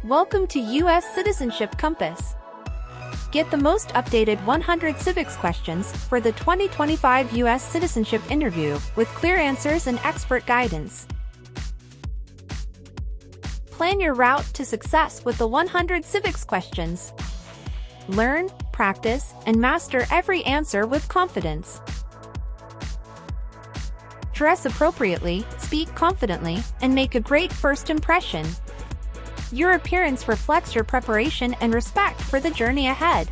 Welcome to U.S. Citizenship Compass. Get the most updated 100 civics questions for the 2025 U.S. citizenship interview with clear answers and expert guidance. Plan your route to success with the 100 civics questions. Learn, practice, and master every answer with confidence. Dress appropriately, speak confidently, and make a great first impression. Your appearance reflects your preparation and respect for the journey ahead.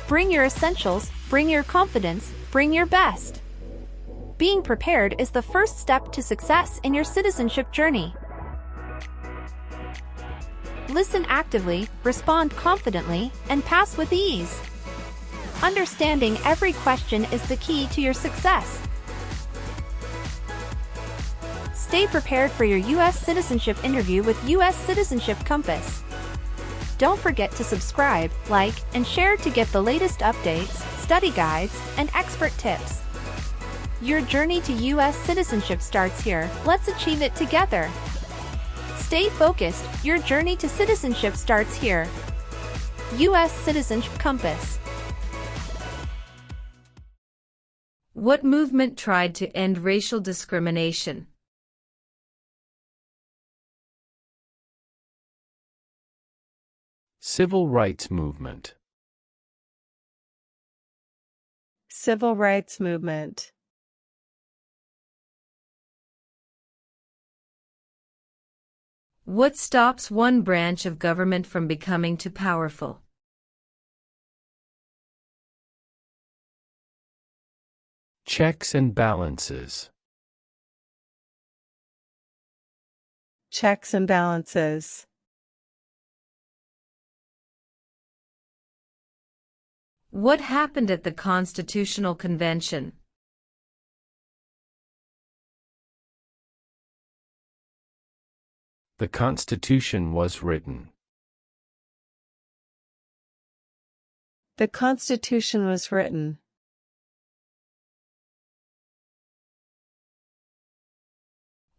Bring your essentials, bring your confidence, bring your best. Being prepared is the first step to success in your citizenship journey. Listen actively, respond confidently, and pass with ease. Understanding every question is the key to your success. Stay prepared for your U.S. citizenship interview with U.S. Citizenship Compass. Don't forget to subscribe, like, and share to get the latest updates, study guides, and expert tips. Your journey to U.S. citizenship starts here. Let's achieve it together. Stay focused. Your journey to citizenship starts here. U.S. Citizenship Compass. What movement tried to end racial discrimination? Civil rights movement. Civil rights movement. What stops one branch of government from becoming too powerful? Checks and balances. Checks and balances. What happened at the Constitutional Convention? The Constitution was written. The Constitution was written.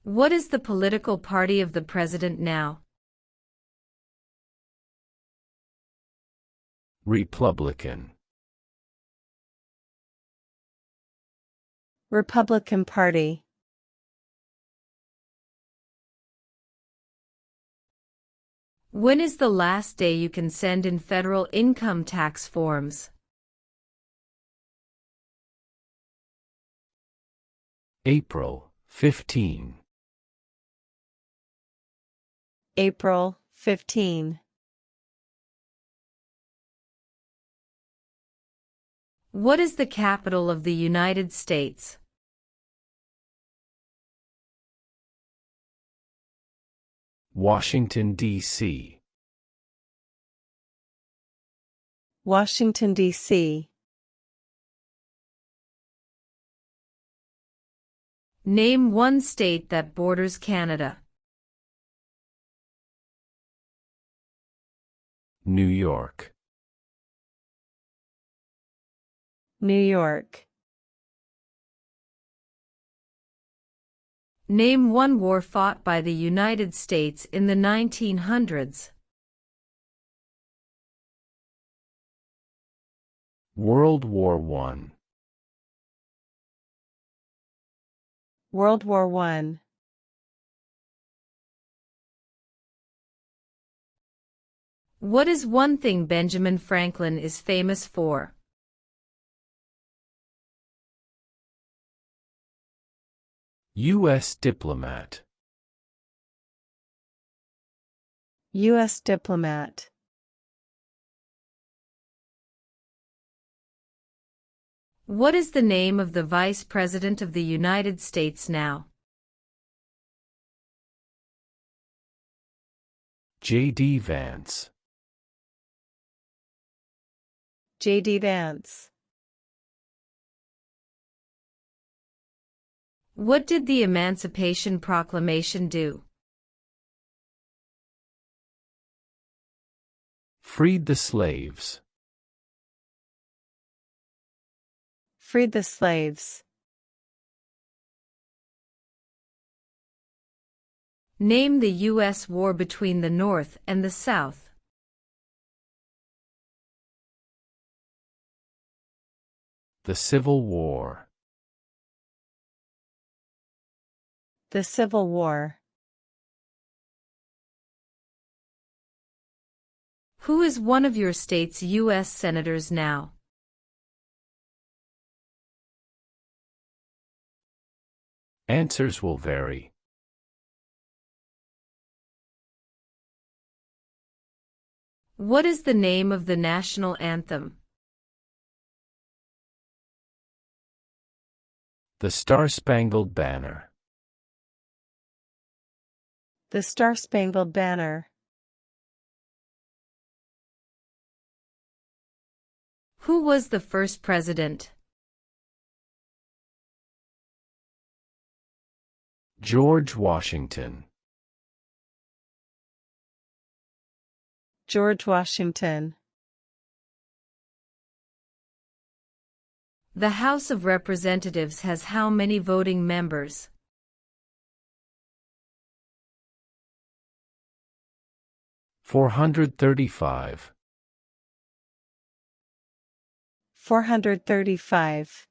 What is the political party of the president now? Republican. Republican Party. When is the last day you can send in federal income tax forms? April 15. April 15. What is the capital of the United States? Washington, D.C. Washington, D.C. Name one state that borders Canada. New York. New York. Name one war fought by the United States in the 1900s. World War I. World War I. What is one thing Benjamin Franklin is famous for? U.S. diplomat. U.S. diplomat. What is the name of the Vice President of the United States now? J.D. Vance. J.D. Vance. What did the Emancipation Proclamation do? Freed the slaves. freed the slaves. Name the U.S. war between the North and the South. The Civil War. The Civil War. Who is one of your state's U.S. senators now? Answers will vary. What is the name of the national anthem? The Star-Spangled Banner. The Star-Spangled Banner. Who was the first president? George Washington. George Washington. The House of Representatives has how many voting members? $435. 435.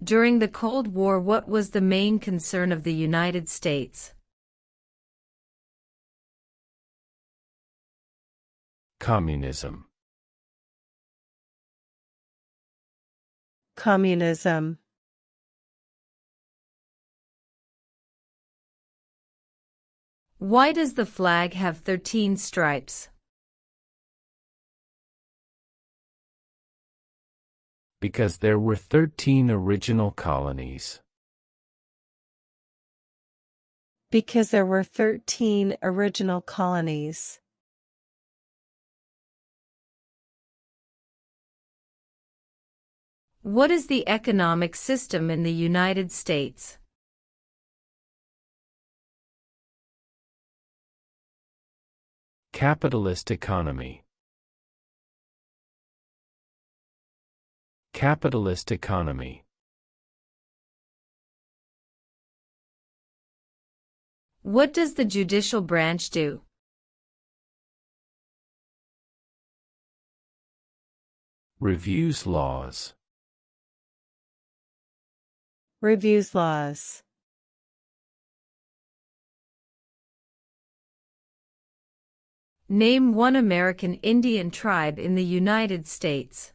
During the Cold War, what was the main concern of the United States? Communism. Communism. Why does the flag have 13 stripes? Because there were 13 original colonies. Because there were 13 original colonies. What is the economic system in the United States? Capitalist economy. Capitalist economy. What does the judicial branch do? Reviews laws. Reviews laws. Name one American Indian tribe in the United States.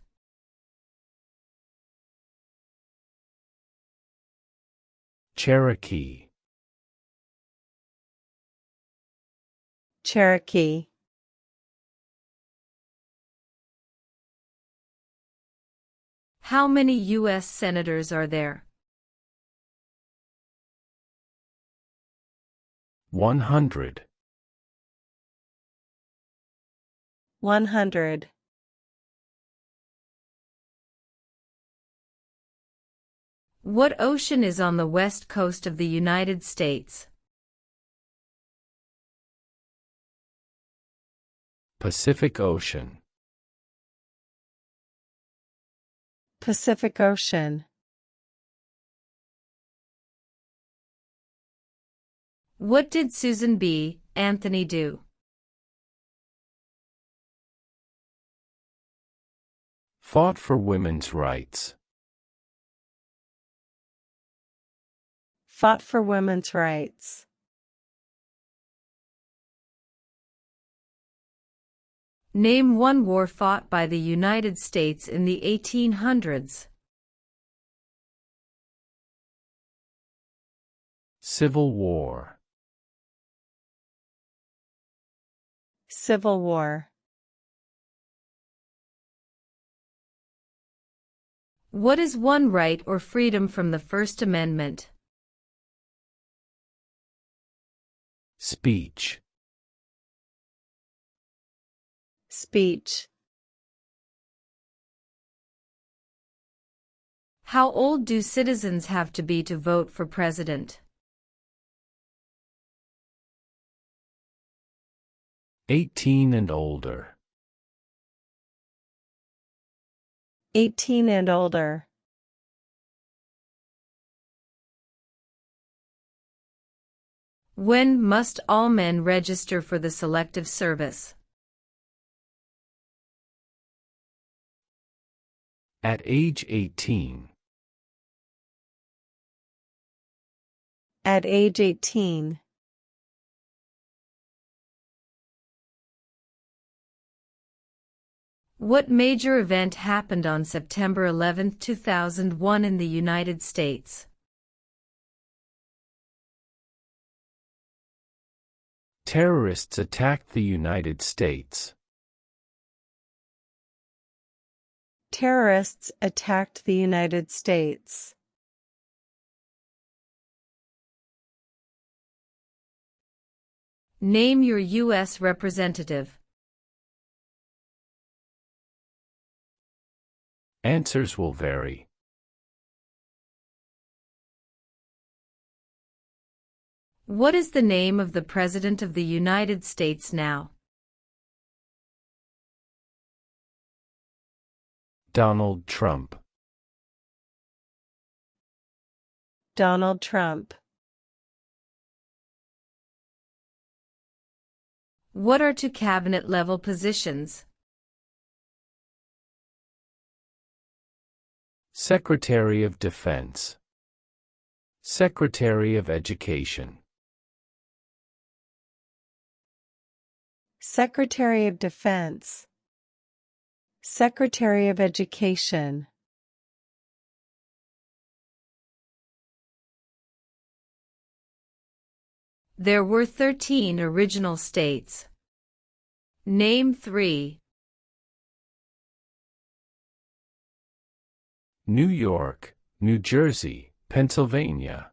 Cherokee. Cherokee. How many U.S. senators are there? 100. 100. What ocean is on the west coast of the United States? Pacific Ocean. Pacific Ocean. What did Susan B. Anthony do? Fought for women's rights. Fought for women's rights. Name one war fought by the United States in the 1800s. Civil War. Civil War. What is one right or freedom from the First Amendment? Speech. Speech. How old do citizens have to be to vote for president? 18 and older. 18 and older. When must all men register for the Selective Service? At age 18. At age 18. What major event happened on September 11, 2001 in the United States? Terrorists attacked the United States. Terrorists attacked the United States. Name your U.S. representative. Answers will vary. What is the name of the President of the United States now? Donald Trump. Donald Trump. What are two cabinet-level positions? Secretary of Defense. Secretary of Education. Secretary of Defense. Secretary of Education. There were 13 original states. Name 3. New York, New Jersey, Pennsylvania.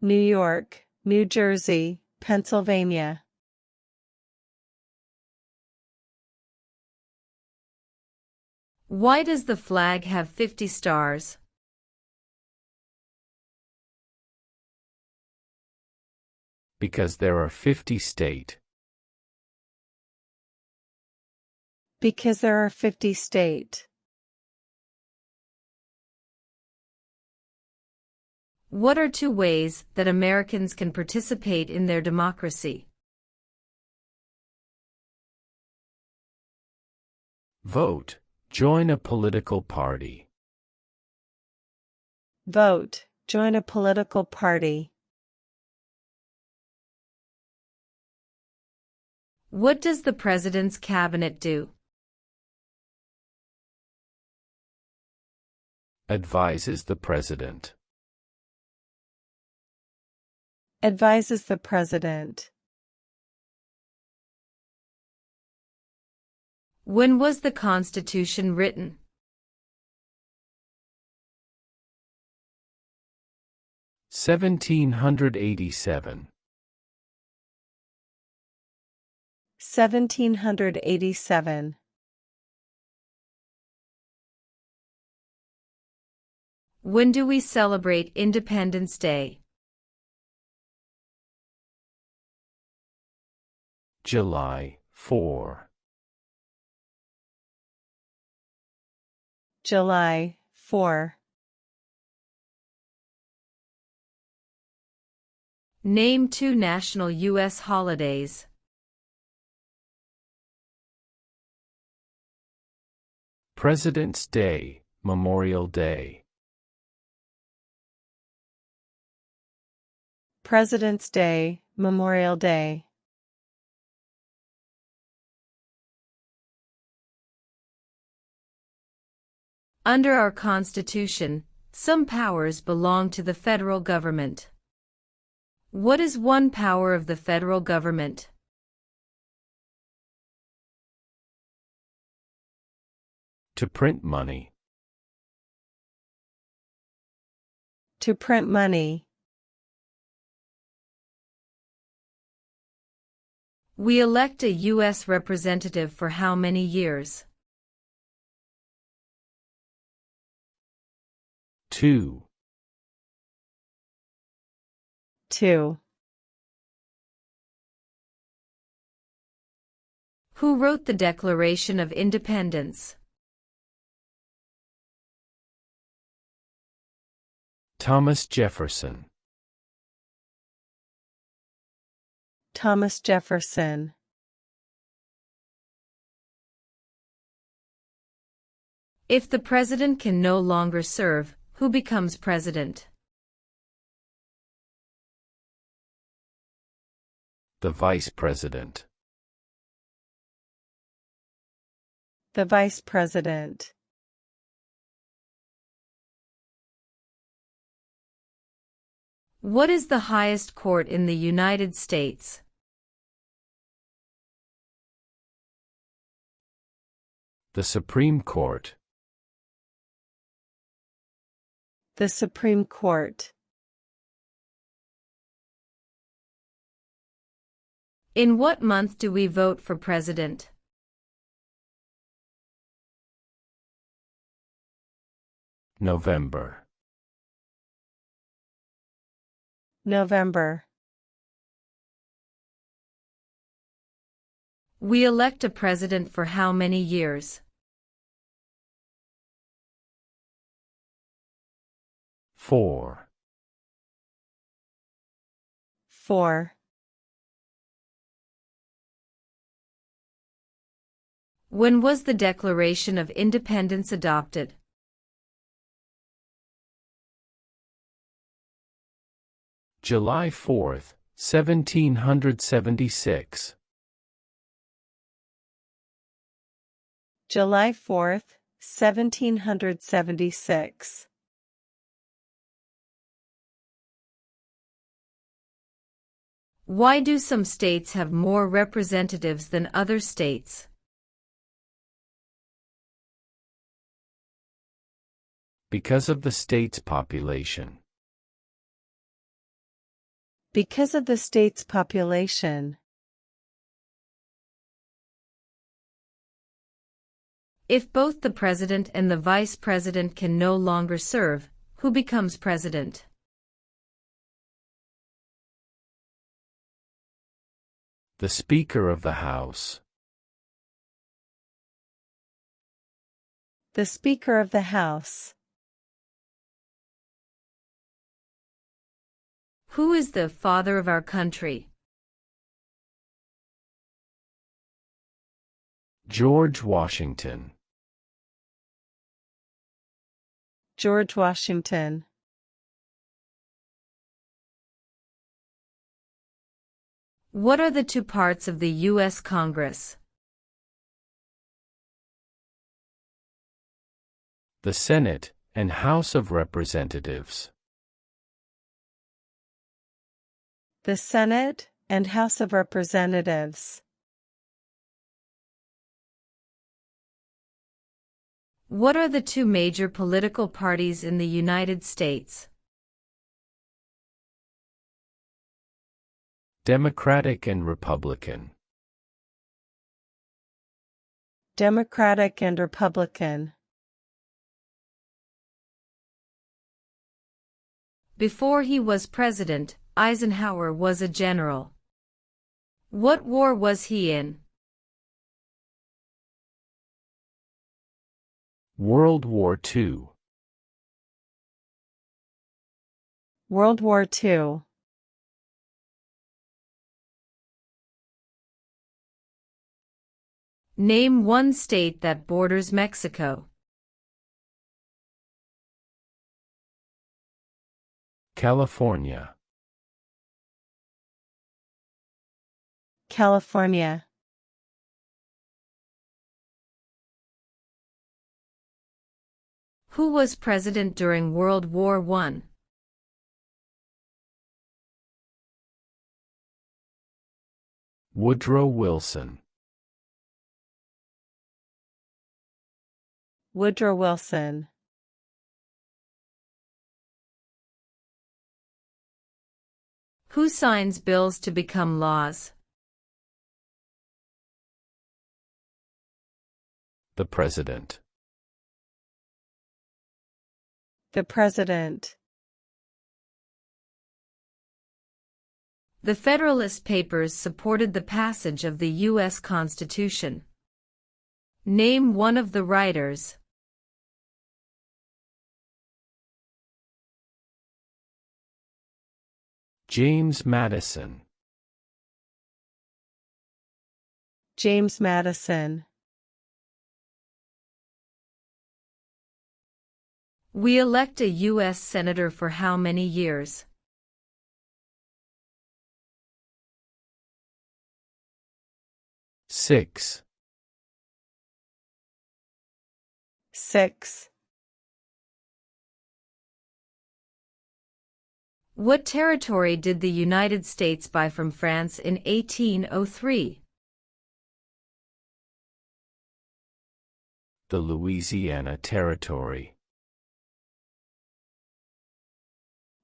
New York, New Jersey, Pennsylvania. Why does the flag have 50 stars? Because there are 50 states. Because there are 50 states. What are two ways that Americans can participate in their democracy? Vote. Join a political party. Vote. Join a political party. What does the President's cabinet do? Advises the President. Advises the President. When was the Constitution written? — 1787. 1787. When do we celebrate Independence Day? July 4. July 4. Name 2 national U.S. holidays. President's Day, Memorial Day. President's Day, Memorial Day. Under our Constitution, some powers belong to the federal government. What is one power of the federal government? To print money. To print money. We elect a U.S. representative for how many years? 2. 2. Who wrote the Declaration of Independence? Thomas Jefferson. Thomas Jefferson. If the president can no longer serve, who becomes president? The vice president. The vice president. What is the highest court in the United States? The Supreme Court. The Supreme Court. In what month do we vote for president? November. November. We elect a president for how many years? 4. 4. When was the Declaration of Independence adopted? July 4, 1776. July 4th, 1776. Why do some states have more representatives than other states? Because of the state's population. Because of the state's population. If both the president and the vice president can no longer serve, who becomes president? The Speaker of the House. The Speaker of the House. Who is the father of our country? George Washington. George Washington. What are the two parts of the U.S. Congress? The Senate and House of Representatives. The Senate and House of Representatives. What are the two major political parties in the United States? Democratic and Republican. Democratic and Republican. Before he was president, Eisenhower was a general. What war was he in? World War II. World War II. Name one state that borders Mexico. California. California. Who was president during World War I? Woodrow Wilson. Woodrow Wilson. Who signs bills to become laws? The President. The President. The Federalist Papers supported the passage of the U.S. Constitution. Name one of the writers. James Madison. James Madison. We elect a U.S. Senator for how many years? 6. 6. What territory did the United States buy from France in 1803? The Louisiana Territory.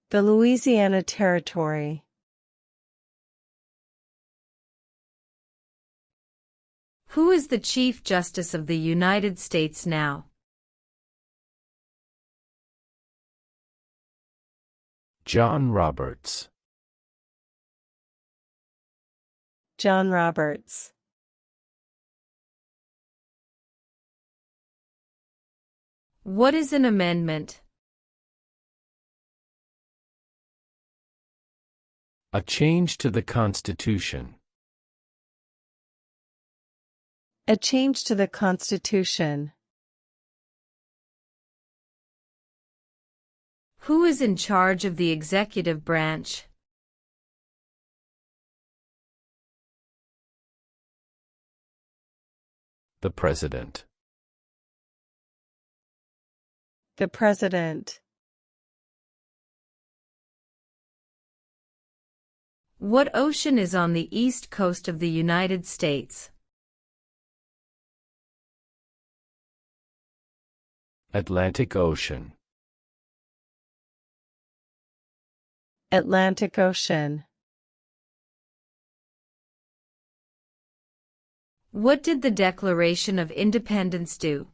The Louisiana Territory. Who is the Chief Justice of the United States now? John Roberts. John Roberts. What is an amendment? A change to the Constitution. A change to the Constitution. Who is in charge of the executive branch? The President. The President. What ocean is on the east coast of the United States? Atlantic Ocean. Atlantic Ocean. What did the Declaration of Independence do?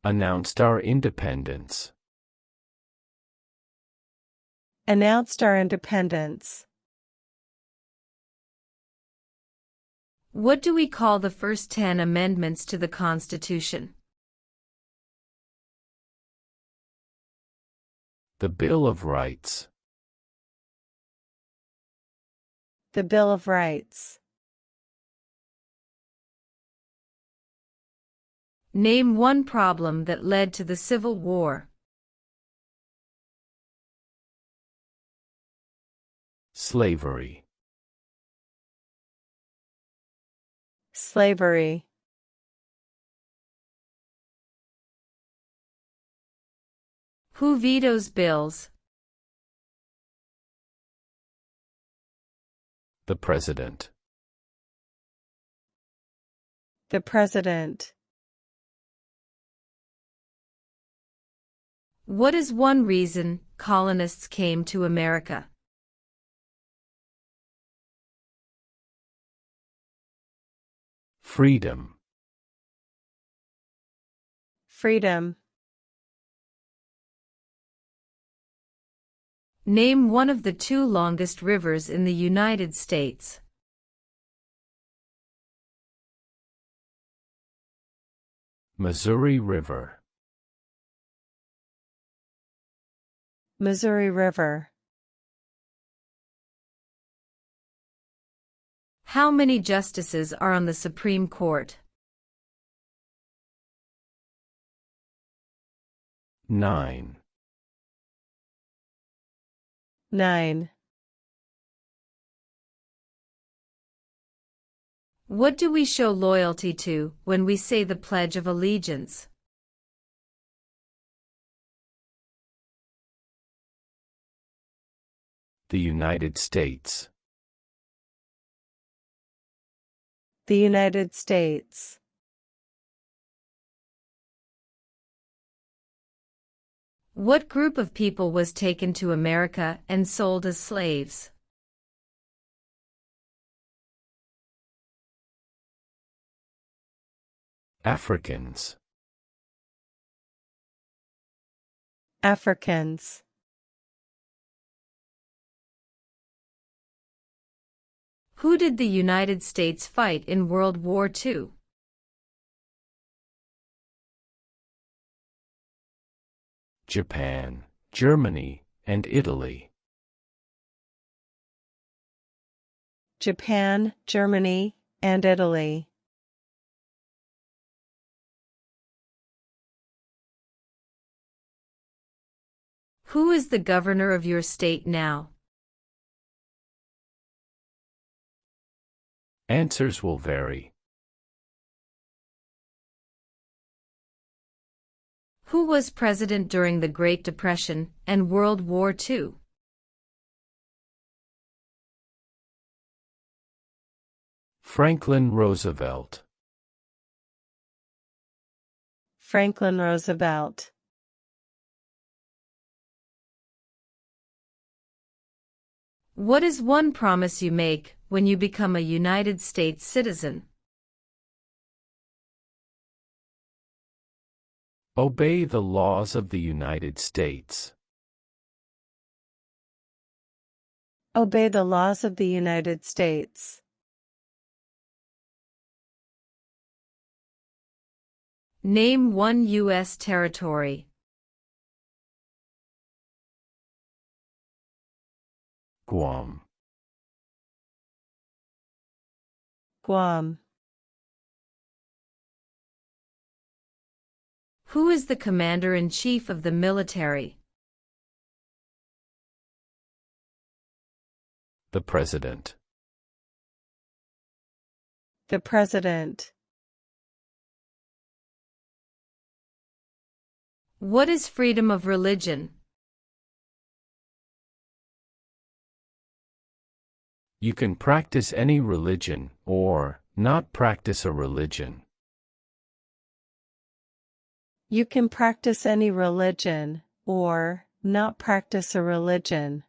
Announced our independence. Announced our independence. What do we call the first 10 amendments to the Constitution? The Bill of Rights. The Bill of Rights. Name one problem that led to the Civil War. Slavery. Slavery. Who vetoes bills? The President. The President. What is one reason colonists came to America? Freedom. Freedom. Name one of the 2 longest rivers in the United States. Missouri River. Missouri River. How many justices are on the Supreme Court? 9. 9. What do we show loyalty to when we say the Pledge of Allegiance? The United States. The United States. What group of people was taken to America and sold as slaves? Africans. Africans. Who did the United States fight in World War II? Japan, Germany, and Italy. Japan, Germany, and Italy. Who is the governor of your state now? Answers will vary. Who was president during the Great Depression and World War II? Franklin Roosevelt. Franklin Roosevelt. What is one promise you make when you become a United States citizen? Obey the laws of the United States. Obey the laws of the United States. Name one U.S. territory. Guam. Guam. Who is the commander-in-chief of the military? The President. The President. What is freedom of religion? You can practice any religion, or not practice a religion. You can practice any religion, or not practice a religion.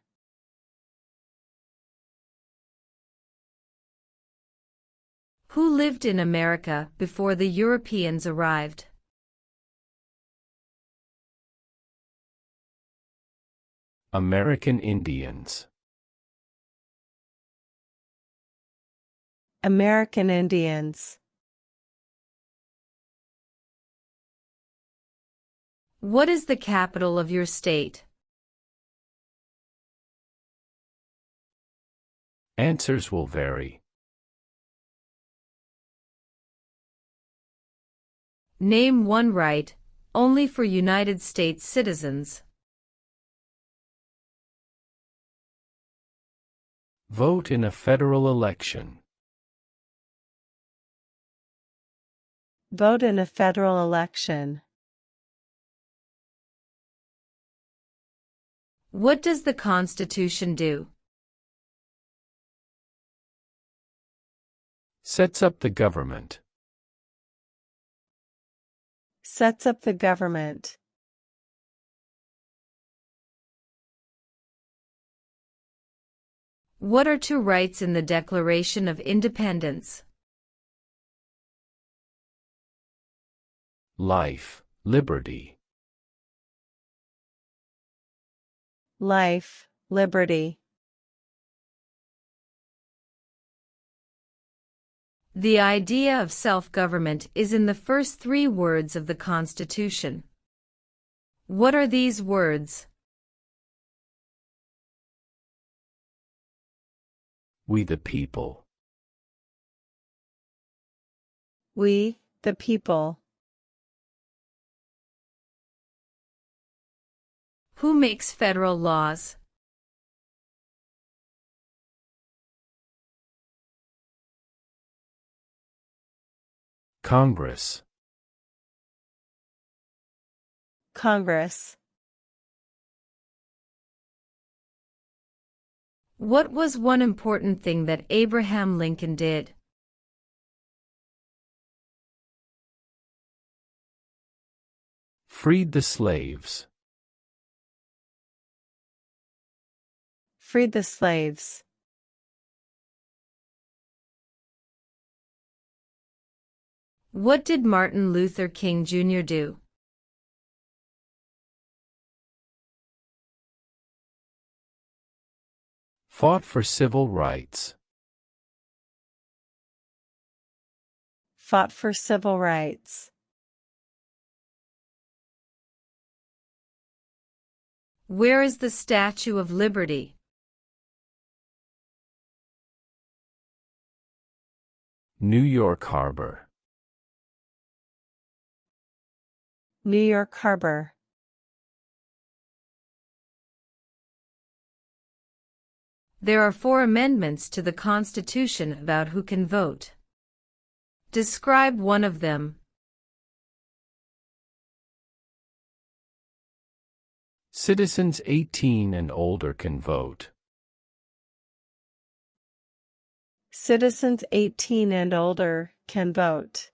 Who lived in America before the Europeans arrived? American Indians. American Indians. What is the capital of your state? Answers will vary. Name one right, only for United States citizens. Vote in a federal election. Vote in a federal election. What does the Constitution do? Sets up the government. Sets up the government. What are two rights in the Declaration of Independence? Life, liberty. Life, liberty. The idea of self-government is in the first three words of the Constitution. What are these words? We the people. We, the people. Who makes federal laws? Congress. Congress. What was one important thing that Abraham Lincoln did? Freed the slaves. Freed the slaves. What did Martin Luther King Jr. do? Fought for civil rights. Fought for civil rights. Where is the Statue of Liberty? New York Harbor. New York Harbor. There are 4 amendments to the Constitution about who can vote. Describe one of them. Citizens 18 and older can vote. Citizens 18 and older can vote.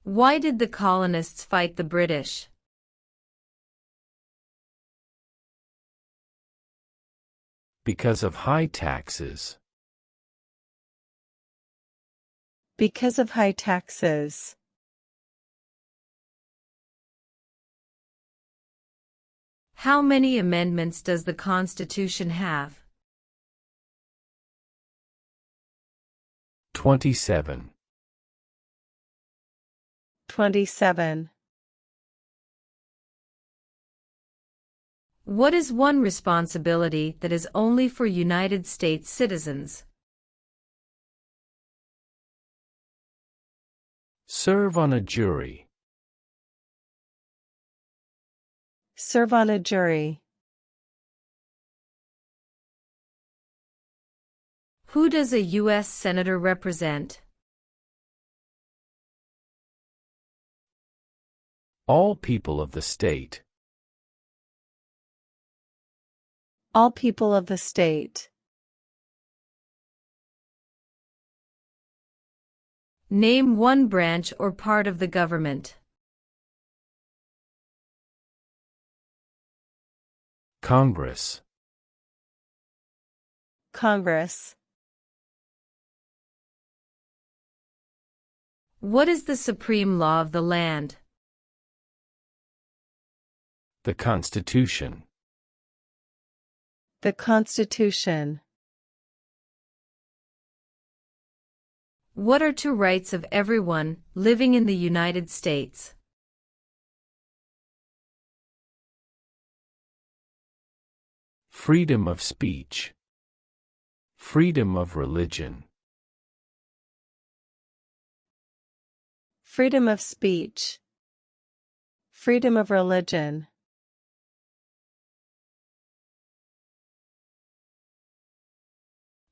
Why did the colonists fight the British? Because of high taxes. Because of high taxes. How many amendments does the Constitution have? 27. 27. What is one responsibility that is only for United States citizens? Serve on a jury. Serve on a jury. Who does a U.S. Senator represent? All people of the state. All people of the state. Name one branch or part of the government. Congress. Congress. What is the supreme law of the land? The Constitution. The Constitution. What are 2 rights of everyone living in the United States? Freedom of speech. Freedom of religion. Freedom of speech. Freedom of religion.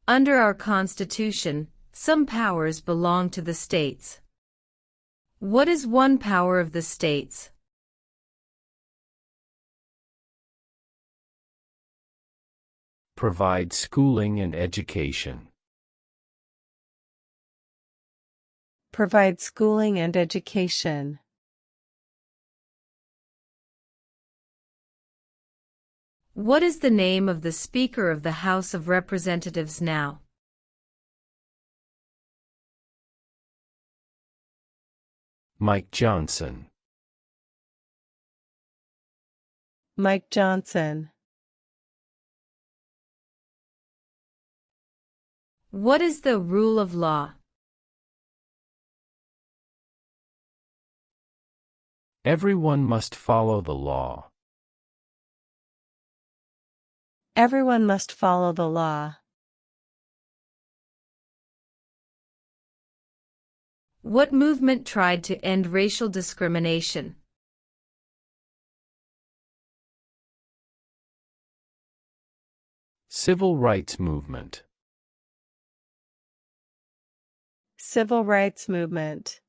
Under our Constitution, some powers belong to the states. What is one power of the states? Provide schooling and education. Provide schooling and education. What is the name of the Speaker of the House of Representatives now? Mike Johnson. Mike Johnson. What is the rule of law? Everyone must follow the law. Everyone must follow the law. What movement tried to end racial discrimination? Civil rights movement. Civil rights movement.